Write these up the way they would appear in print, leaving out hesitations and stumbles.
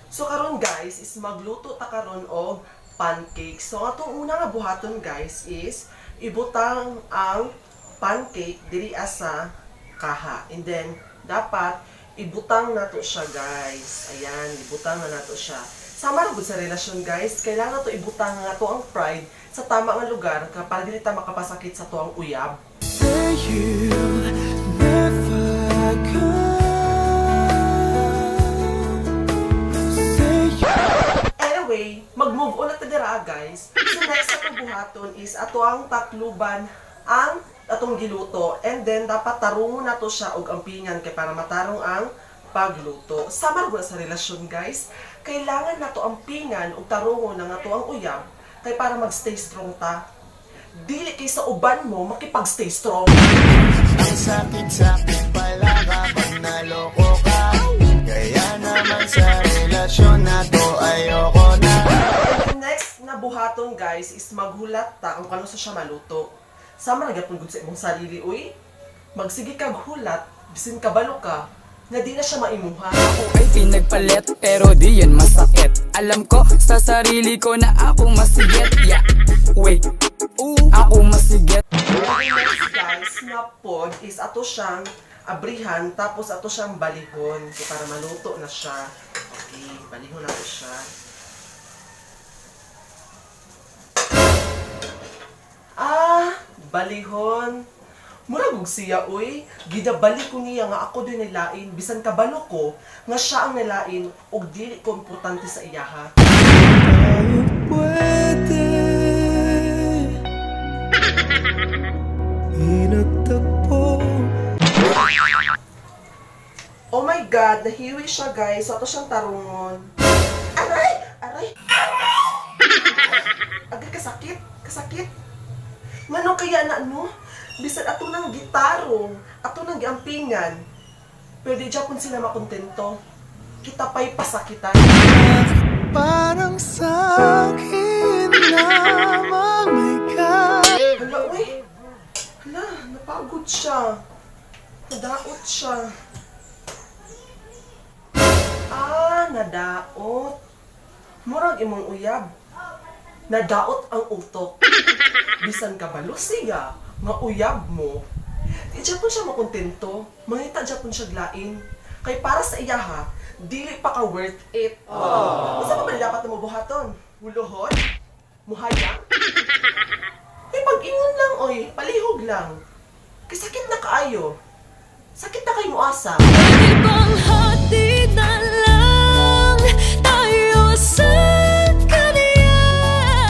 So karon guys is magluto ta karon og pancake. So atong una nga buhaton guys is ibutang ang pancake diri sa kaha. And then dapat ibutang nato siya guys. Ayan, ibutang na nato siya. Sama ra gud sa relasyon guys, kailangan to ibutang nga to ang pride sa tama nga lugar para dili ta makapasakit sa to ang uyab. Anyway, mag-move on na ta dira guys. So next sa buhaton is ato ang takluban ang atong giluto, and then dapat tarungon nato siya og ampingan kay para matarong ang pagluto. Sama ra sa relasyon guys, kailangan nato ampingan og tarungon ang ato ang uyab kay para magstay strong ta. Dili kay sa uban mo makipag-stay strong. Ang sakit-sakit pala kapag naloko ka. Kaya naman sa relasyon na to ayoko na. And next na buhaton guys is maghulat ta kung kano sa siya maluto. Sama ra gyapon gud sa imong sarili uy. Magsige kag hulat bisin kabalo ka nga di na siya maimuha. Ako ay pinagpalit pero di yan masakit. Alam ko sa sarili ko na ako masigit. Yeah, wait, ako masigit. Next guys na pod is ato siyang abrihan tapos ato siyang balihon para maluto na siya. Okay, balihon na siya. Balihon. Murag og siya uy, gidabalik ko niya nga ako din nilain bisan kabalo ko nga siya ang nilain ug dili ko importante sa iyaha. Pwede inagtagpo. Oh my God, nahiwi siya guys. So ato siyang tarungon. Aray! Aray! Agad kasakit. Kasakit. Ngano kaya na no? Bisan ato nang gitarong, ato nang giampingan. Pero di Japon sila makontento. Kita pa'y pasakitan. Parang sa'kin lamang may ka. Hala, uy! Hala, napagod siya. Nadaot siya. Nadaot. Murag imong uyab. Nadaot ang utok. Bisan kabalo siya, nga uyab mo. Di Japon siya makontento. Mangita Japon siya glain. Kay para sa iyaha, dili pa ka worth it. Basta pa man dapat na mabuhaton? Huluhon? Muhayang? Eh, pag-ingon lang, oy. Palihog lang. Kay sakit na kaayo. Sakit na kayo asa. Ibang hati na lang tayo sa kanya.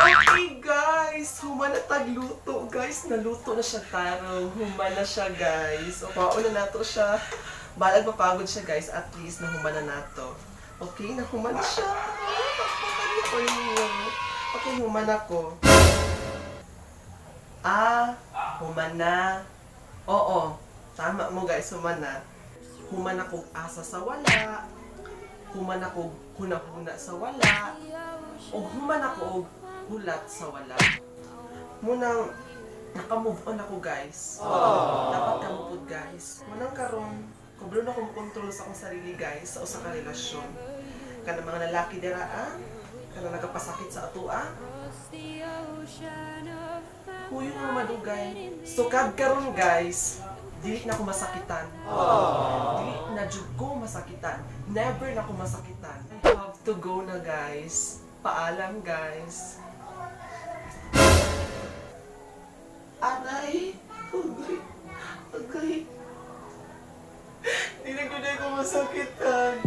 Okay guys, humana tagluto guys. Naluto na siya tarong. Humana siya guys. O pauna nato siya. Balag mapagod siya guys. At least nahumana nato. Okay, nahumana siya. Okay, humana ko. Humana. Oo. Tama mo guys, humana. Humana kong asa sa wala. Humana kong hunahuna sa wala. O humana ko og hulat sa wala. Munang naka-move on ako guys. Dapat ka mo pod guys. Munang karon, kublo na kong control sa akong sarili guys sa usa ka relasyon. Kana mga lalaki dira kana nagapasakit sa atoa. Huyo nga madugay. So kad karon guys, dili na ko masakitan. Dili na jud ko masakitan. Never na ko masakitan. I have to go na guys. Paalam guys. Aray! Agay! Agay! Di na ko masakitan.